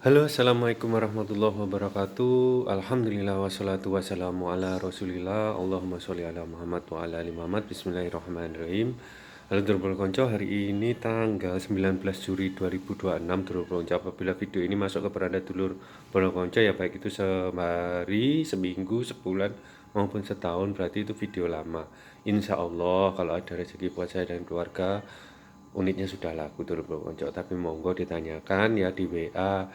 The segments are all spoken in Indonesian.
Halo, assalamualaikum warahmatullahi wabarakatuh. Alhamdulillah wassalatu wassalamu ala rasulillah. Allahumma sholli ala Muhammad wa ala ali Muhammad. Bismillahirrahmanirrahim. Halo Dulur Konco, hari ini tanggal 19 Juli 2026 Dulur Konco. Apabila video ini masuk ke beranda Dulur Konco ya baik itu sehari, seminggu, sebulan maupun setahun, berarti itu video lama. Insya Allah kalau ada rezeki buat saya dan keluarga, unitnya sudah laku Dulur Konco. Tapi monggo ditanyakan ya di WA,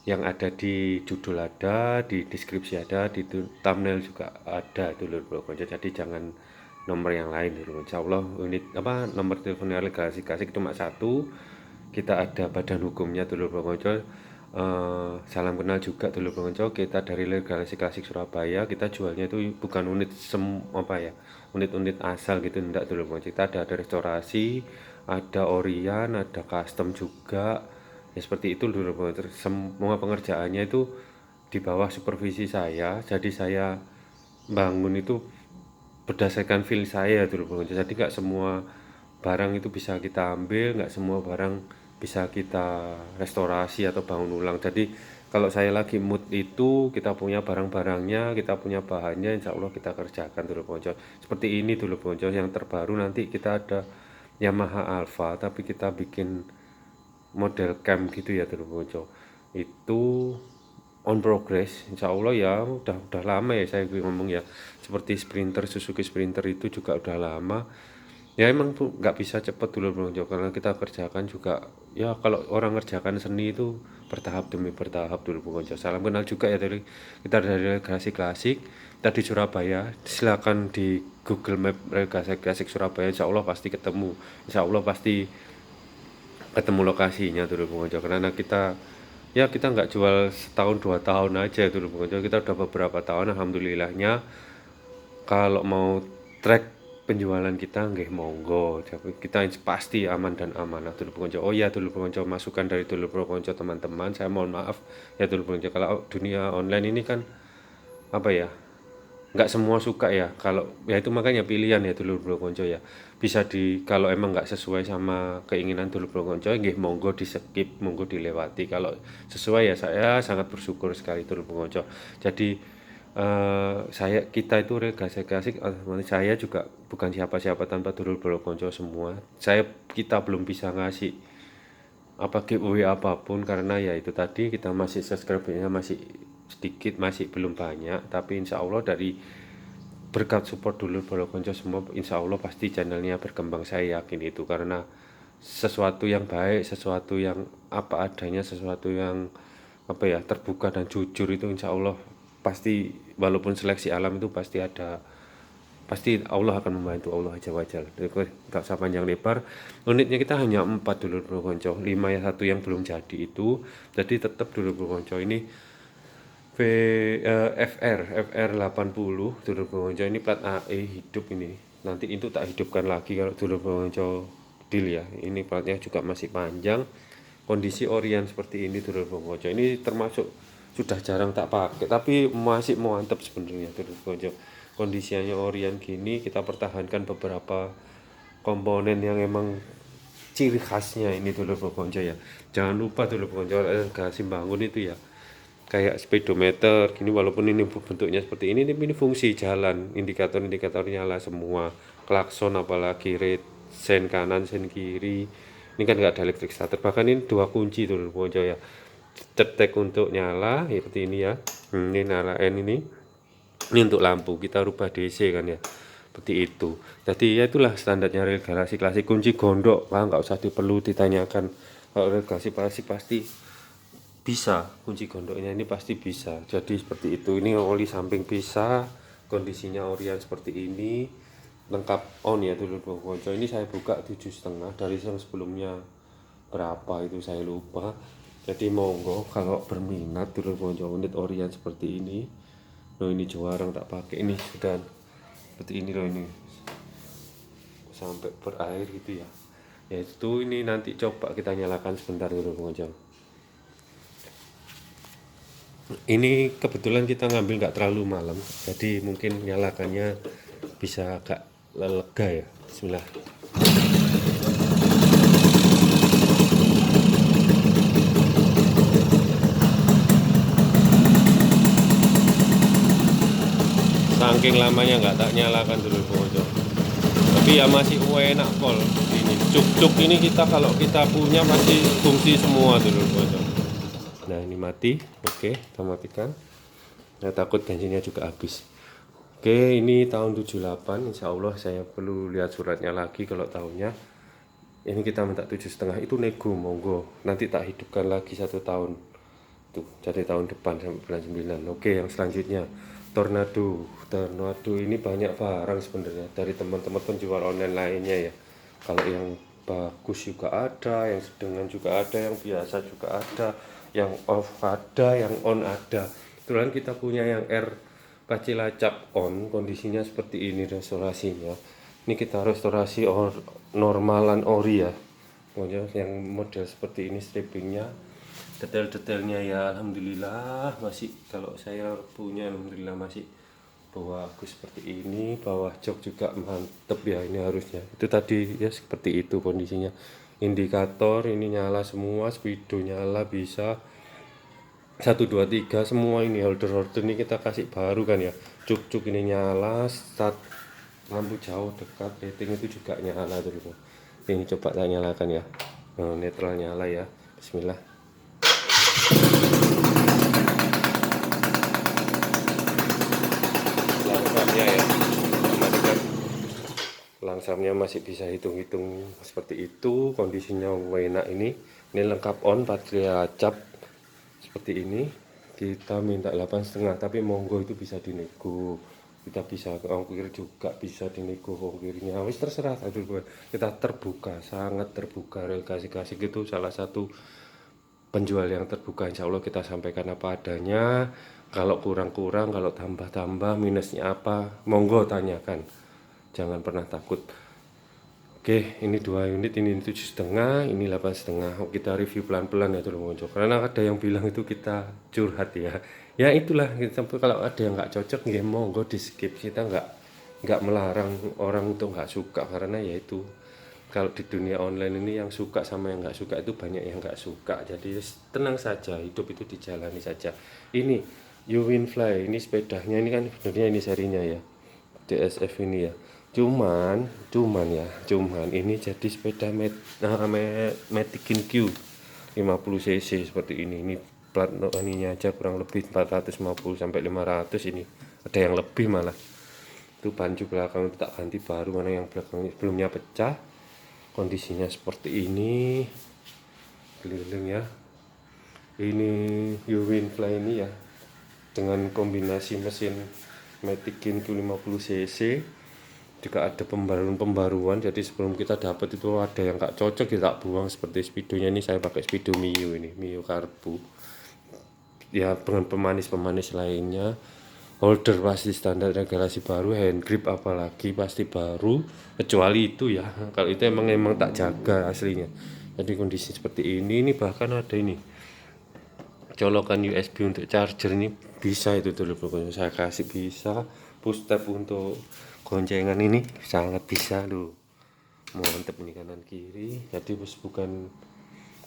yang ada di judul ada, di deskripsi ada, di thumbnail juga ada Dulur Konco. Jadi jangan nomor yang lain dulu. Insya Allah unit nomor teleponnya Galaxy Classic cuma satu. Kita ada badan hukumnya Dulur Konco. Salam kenal juga Dulur Konco. Kita dari Galaxy Classic Surabaya. Kita jualnya itu bukan unit unit-unit asal gitu, enggak Dulur Konco. Kita ada restorasi, ada Orion, ada custom juga. Ya seperti itu dulu, semua pengerjaannya itu di bawah supervisi saya. Jadi saya bangun itu berdasarkan feel saya dulu. Jadi nggak semua barang itu bisa kita ambil, nggak semua barang bisa kita restorasi atau bangun ulang. Jadi kalau saya lagi mood itu kita punya barang-barangnya, kita punya bahannya, insya Allah kita kerjakan dulu Ponco. Seperti ini dulu Ponco, yang terbaru nanti kita ada Yamaha Alpha, tapi kita bikin model camp gitu ya Dulur Konco. Itu on progress insya Allah ya, udah lama ya saya ngomong ya. Seperti Sprinter, Suzuki Sprinter itu juga udah lama ya. Emang tuh nggak bisa cepet Dulur Konco, karena kita kerjakan juga ya. Kalau orang ngerjakan seni itu bertahap demi bertahap Dulur Konco. Salam kenal juga ya dari kita dari Galaxy Classic. Kita di Surabaya, silakan di Google Map Galaxy Classic Surabaya, insya Allah pasti ketemu, insya Allah pasti ketemu lokasinya Dulur Konco. Karena kita nggak jual setahun 2 tahun aja Dulur Konco, kita udah beberapa tahun alhamdulillahnya. Kalau mau track penjualan kita nggih monggo, kita pasti aman dan amanah Dulur Konco. Oh ya Dulur Konco, masukan dari Dulur Konco teman-teman, saya mohon maaf ya Dulur Konco, kalau dunia online ini kan nggak semua suka ya. Kalau ya itu makanya pilihan ya Dulur Konco ya, bisa kalau emang nggak sesuai sama keinginan Dulur Konco nggih monggo di skip, monggo dilewati. Kalau sesuai ya saya sangat bersyukur sekali Dulur Konco. Jadi kita itu Galaxy, saya juga bukan siapa-siapa tanpa Dulur Konco semua. Kita belum bisa ngasih giveaway apapun, karena ya itu tadi, kita masih subscribe-nya masih sedikit, masih belum banyak. Tapi insya Allah dari berkat support Dulur Konco semua, insya Allah pasti channelnya berkembang, saya yakin itu. Karena sesuatu yang baik, sesuatu yang apa adanya, sesuatu yang terbuka dan jujur itu insya Allah pasti, walaupun seleksi alam itu pasti Allah akan membantu, Allah aja wajal. Nggak usah panjang lebar. Unitnya kita hanya 4 Dulur Konco, 5 ya, satu yang belum jadi itu. Jadi tetap Dulur Konco ini FR 80 Dulur Konco, ini plat AE hidup ini. Nanti itu tak hidupkan lagi kalau Dulur Konco deal ya. Ini platnya juga masih panjang. Kondisi Orion seperti ini Dulur Konco. Ini termasuk sudah jarang tak pakai, tapi masih mantap sebenarnya Dulur Konco. Kondisinya Orion gini, kita pertahankan beberapa komponen yang emang ciri khasnya ini Dulur Konco ya. Jangan lupa Dulur Konco, Galaxy bangun itu ya kayak speedometer gini, walaupun ini bentuknya seperti ini fungsi jalan, indikator nyala semua, klakson apalagi, red sen kanan sen kiri. Ini kan nggak ada electric starter, bahkan ini 2 kunci tuh Konco ya. Cetek untuk nyala seperti ini ya, ini nyala N ini untuk lampu kita rubah DC kan ya, seperti itu. Jadi ya itulah standarnya Real Galaxy Classic. Kunci gondok nggak usah perlu ditanyakan, kalau Real Galaxy pasti bisa, kunci gondoknya ini pasti bisa. Jadi seperti itu. Ini oli samping bisa, kondisinya Orion seperti ini, lengkap on ya Dulur Konco. Ini saya buka 7,5, dari yang sebelumnya berapa itu saya lupa. Jadi monggo kalau berminat Dulur Konco unit Orion seperti ini. Loh ini jarang tak pakai, ini sudah seperti ini loh, ini sampai berair gitu ya. Yaitu ini nanti coba kita nyalakan sebentar Dulur Konco. Ini kebetulan kita ngambil nggak terlalu malam, jadi mungkin nyalakannya bisa agak lega ya. Bismillah. saking lamanya nggak tak nyalakan dulu bocor. Tapi ya masih enak pol ini. Cuk-cuk ini kita kalau kita punya masih fungsi semua dulu bocor. Nah ini mati, oke kita matikan. Nah takut bensinnya juga habis. Oke ini tahun 78, insya Allah saya perlu lihat suratnya lagi kalau tahunnya. Ini kita minta 7,5 itu nego monggo. Nanti tak hidupkan lagi 1 tahun. Tuh, jadi tahun depan sampai bulan 9. Oke, yang selanjutnya Tornado. Tornado ini banyak barang sebenarnya dari teman-teman penjual online lainnya ya. Kalau yang bagus juga ada, yang sedengan juga ada, yang biasa juga ada, yang off ada, yang on ada. Kebetulan kita punya yang R Cilacap on, kondisinya seperti ini restorasinya. Ini kita restorasi normalan ori ya. Pokoknya yang model seperti ini strippingnya, detail-detailnya ya alhamdulillah masih, kalau saya punya alhamdulillah masih bagus seperti ini. Bawah jok juga mantep ya, ini harusnya itu tadi ya seperti itu kondisinya. Indikator ini nyala semua, speedo nyala bisa 1 2 3 semua. Ini holder ini kita kasih baru kan ya. Cuk-cuk ini nyala, start lampu jauh dekat rating itu juga nyala dulu. Ini coba saya nyalakan ya. Netral nyala ya. Bismillah. Langsamnya ya, matikan. Langsamnya masih bisa hitung-hitung seperti itu. Kondisinya enak ini lengkap on, baterai cap seperti ini. Kita minta 8,5, tapi monggo itu bisa dinego. Kita bisa ongkir juga, bisa dinego ongkirnya. Wis terserah aduh, kita terbuka, sangat terbuka. Kasih gitu salah satu penjual yang terbuka. Insya Allah kita sampaikan apa adanya. Kalau kurang-kurang, kalau tambah-tambah, minusnya apa, monggo tanyakan. Jangan pernah takut. Oke, ini 2 unit, ini 7,5, ini 8,5. Kita review pelan-pelan ya dulu muncul. Karena ada yang bilang itu kita curhat ya. Ya itulah, sampai kalau ada yang nggak cocok, ya monggo di skip. Kita nggak melarang orang untuk nggak suka, karena ya itu. Kalau di dunia online ini yang suka sama yang nggak suka itu banyak yang nggak suka. Jadi tenang saja, hidup itu dijalani saja. Ini Uwinfly, ini sepedanya ini kan sebenarnya ini serinya ya. DSF ini ya. Cuman ini jadi sepeda Metikin Q 50 cc seperti ini. Ini plat ininya aja kurang lebih 450 sampai 500 ini. Ada yang lebih malah. Itu pancu belakang itu tak ganti baru, mana yang belakang sebelumnya pecah. Kondisinya seperti ini. Keliling ya. Ini Uwinfly ini ya. Dengan kombinasi mesin Metikin Q 50 cc. Juga ada pembaruan, jadi sebelum kita dapat itu ada yang nggak cocok kita buang. Seperti speedonya ini saya pakai speedo Mio, ini Mio Karbu ya, dengan pemanis lainnya. Holder pasti standar regalasi baru, hand grip apalagi pasti baru, kecuali itu ya, kalau itu emang tak jaga aslinya. Jadi kondisi seperti ini bahkan ada ini colokan USB untuk charger, ini bisa itu dulu pokoknya saya kasih, bisa push tab untuk goncengan, ini sangat bisa loh, mantep ini kanan kiri. Jadi bukan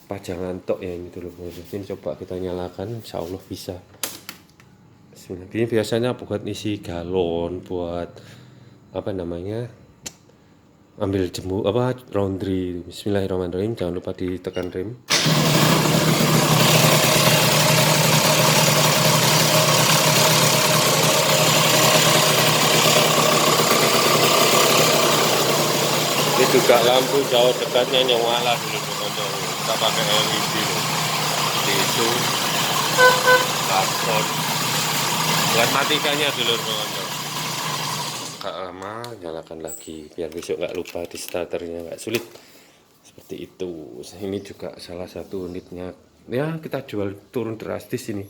pajangan tok ya ini dulu. Ini coba kita nyalakan, insya Allah bisa. Ini biasanya buat isi galon, buat apa namanya, ambil jemur apa laundry. Bismillahirrahmanirrahim, jangan lupa ditekan rem. Ini juga lampu jauh dekatnya nyala dulu teman-teman. Kita pakai LED loh. Seperti itu. Karton. Buat matikannya dulu teman-teman. Gak lama nyalakan lagi biar besok nggak lupa di starternya, nggak sulit. Seperti itu. Ini juga salah satu unitnya. Ya kita jual turun drastis ini.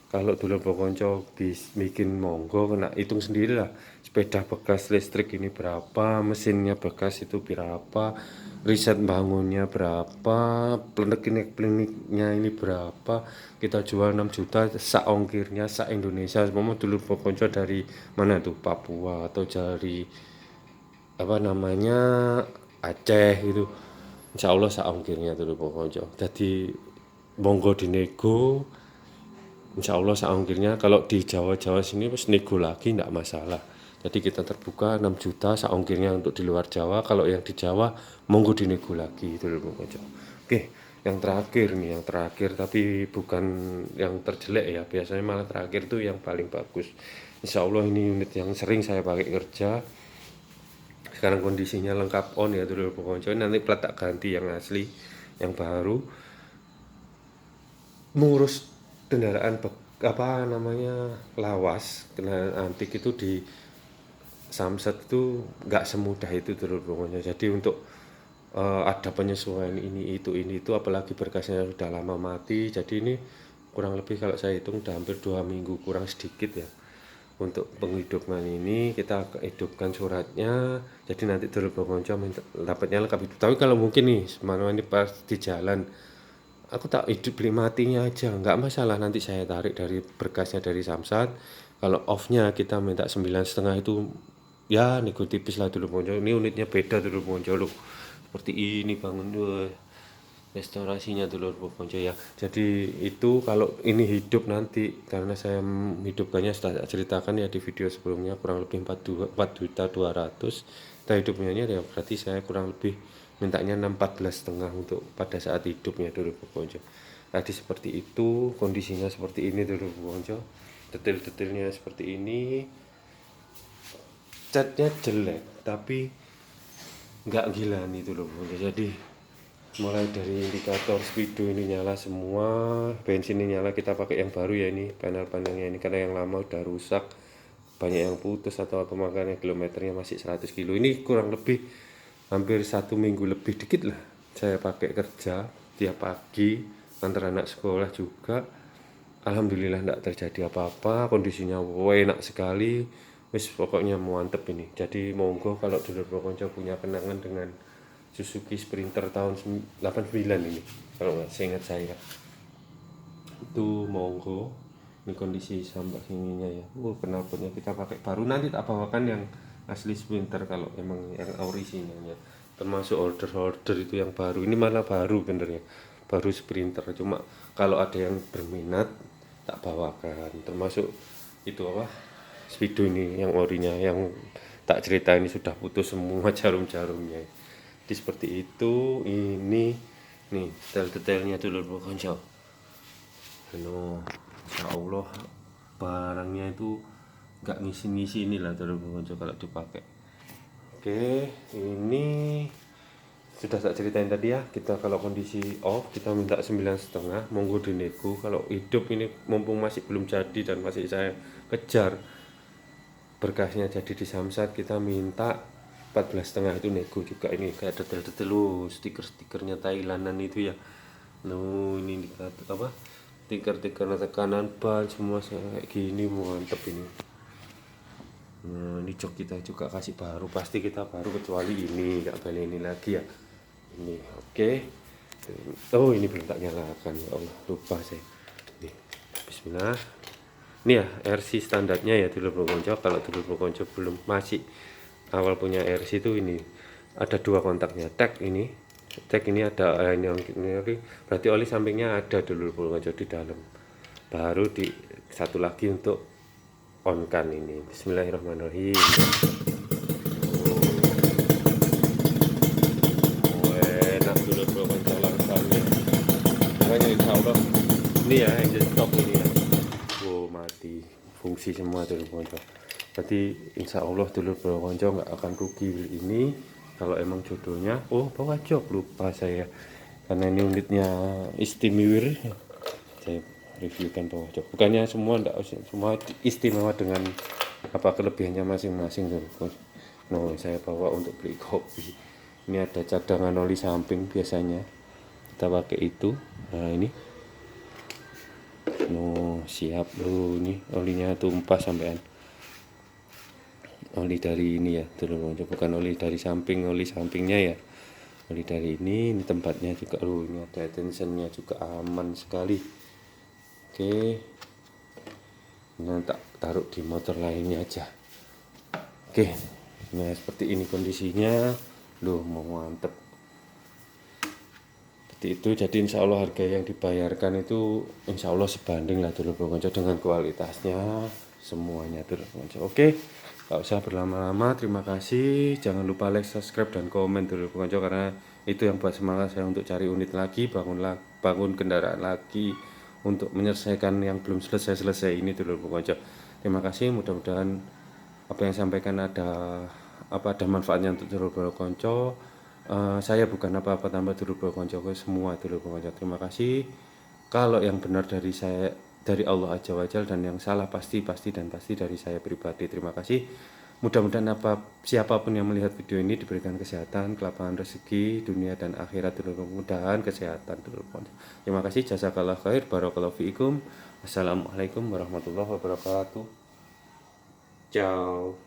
Kalau dulu Bokonco bikin monggo, kena hitung sendiri lah. Sepeda bekas listrik ini berapa, mesinnya bekas itu berapa, riset bangunnya berapa, kliniknya ini berapa. Kita jual 6 juta sak ongkirnya, sak Indonesia. Semua dulu Bokonco dari mana tuh, Papua atau dari apa namanya Aceh gitu. Insya Allah sak ongkirnya dulu Bokonco. Jadi monggo dinego. Insya Allah ongkirnya. Kalau di Jawa sini pas nego lagi enggak masalah. Jadi kita terbuka 6 juta saongkirnya untuk di luar Jawa. Kalau yang di Jawa monggo dinego lagi itu lho Konco. Oke, yang terakhir nih, yang terakhir tapi bukan yang terjelek ya. Biasanya malah terakhir tuh yang paling bagus. Insya Allah ini unit yang sering saya pakai kerja. Sekarang kondisinya lengkap on ya dulu Konco. Nanti plat tak ganti yang asli, yang baru. Mengurus kendaraan apa namanya lawas, kendaraan antik itu di Samsat itu nggak semudah itu dulu pokoknya. Jadi untuk ada penyesuaian ini itu apalagi berkasnya sudah lama mati. Jadi ini kurang lebih kalau saya hitung udah hampir 2 minggu kurang sedikit ya. Untuk penghidupan ini kita hidupkan suratnya, jadi nanti dulu pengonco dapatnya lengkap hidup. Tapi kalau mungkin nih semana ini pas di jalan aku tak hidup beli matinya aja nggak masalah, nanti saya tarik dari berkasnya dari Samsat. Kalau off-nya kita minta 9,5 itu ya nego tipis lah dulu Ponco. Ini unitnya beda dulu Ponco loh, seperti ini bangun restorasinya dulu Ponco ya. Jadi itu kalau ini hidup nanti, karena saya hidupkannya sudah ceritakan ya di video sebelumnya, kurang lebih 4.200.000 kita hidupnya ini ya, berarti saya kurang lebih mintanya 14,5 untuk pada saat hidupnya dulu Ponco. Tadi seperti itu, kondisinya seperti ini dulu Ponco, detail-detailnya seperti ini. Catnya jelek tapi nggak gila nih dulu Ponco. Jadi mulai dari indikator speedo ini nyala semua, bensin ini nyala, kita pakai yang baru ya ini panel-panelnya ini, karena yang lama udah rusak, banyak yang putus atau apa, makanya kilometernya masih 100 kilo. Ini kurang lebih hampir 1 minggu lebih dikit lah saya pakai kerja tiap pagi, antar anak sekolah juga. Alhamdulillah enggak terjadi apa-apa, kondisinya enak sekali. Wis pokoknya mantep ini. Jadi monggo kalau dulur konco punya kenangan dengan Suzuki Sprinter tahun 89 ini, kalau nggak seingat saya itu monggo. Ini kondisi sampah ininya ya, knalpotnya kita pakai baru, nanti tak bawakan yang asli Sprinter kalau emang yang orisinalnya, termasuk order itu yang baru. Ini malah baru benernya, baru Sprinter, cuma kalau ada yang berminat tak bawakan, termasuk itu apa Speedo ini yang orinya, yang tak cerita ini sudah putus semua jarum-jarumnya. Jadi seperti itu. Ini nih detail-detailnya dulu konco. Insya Allah barangnya itu nggak ngisi-ngisi inilah dulu konco kalau dipakai. Oke, ini sudah tak ceritain tadi ya, kita kalau kondisi off kita minta 9,5, monggo dinego. Kalau hidup ini mumpung masih belum jadi dan masih saya kejar berkasnya jadi di Samsat, kita minta 14,5 itu nego juga. Ini kayak detail-detail stiker-stikernya Thailandan itu ya. Ini apa? Stiker-stiker tekanan ban semua kayak gini, mantep ini. Ini jok kita juga kasih baru, pasti kita baru kecuali ini nggak boleh ini lagi ya. Ini oke. Oh ini belum tak nyalakan ya Allah, lupa saya. Nih, Bismillah. Ini ya RC standarnya ya dulur konco. Kalau dulur konco belum masih awal punya RC itu ini ada 2 kontaknya, tag ini ada ini berarti oli sampingnya ada dulur konco di dalam, baru di satu lagi untuk on kan ini. Bismillahirrahmanirrahim. Enak dulur konco langsungnya, makanya insya Allah ini ya engine stop ini ya mati fungsi semua dulur konco. Berarti insya Allah dulur konco nggak akan rugi ini kalau emang jodohnya. Oh bawa jok, lupa saya, karena ini unitnya istimewa, saya reviewkan bawa jok. Bukannya semua enggak, semua istimewa dengan apa kelebihannya masing-masing dulur. Saya bawa untuk beli kopi. Ini ada cadangan oli samping, biasanya kita pakai itu. Nah ini siap loh, ini olinya tumpah sampean. Oli dari ini ya dulu, bukan oli dari samping, oli sampingnya ya, oli dari ini tempatnya juga loh, ini ada tensionnya juga aman sekali. Oke, nah tak taruh di motor lainnya aja. Oke, nah seperti ini kondisinya loh, mau mantep seperti itu. Jadi insya Allah harga yang dibayarkan itu insya Allah sebanding lah dulu konco dengan kualitasnya semuanya dulu konco. Oke, Gak usah berlama-lama, terima kasih. Jangan lupa like, subscribe, dan komen dulu konco, karena itu yang buat semangat saya untuk cari unit lagi, bangun kendaraan lagi untuk menyelesaikan yang belum selesai ini dulu konco. Terima kasih, mudah-mudahan apa yang sampaikan ada manfaatnya untuk dulur konco. Saya bukan apa-apa tambah dulur konco, semua dulur konco. Terima kasih. Kalau yang benar dari saya, dari Allah Azza wa Jalla, dan yang salah pasti dari saya pribadi. Terima kasih. Mudah-mudahan siapapun yang melihat video ini diberikan kesehatan, kelapangan rezeki dunia dan akhirat, mudah-mudahan kesehatan dulu. Terima kasih, jazakallah khair, barakallahu fiikum. Assalamualaikum warahmatullahi wabarakatuh. Ciao.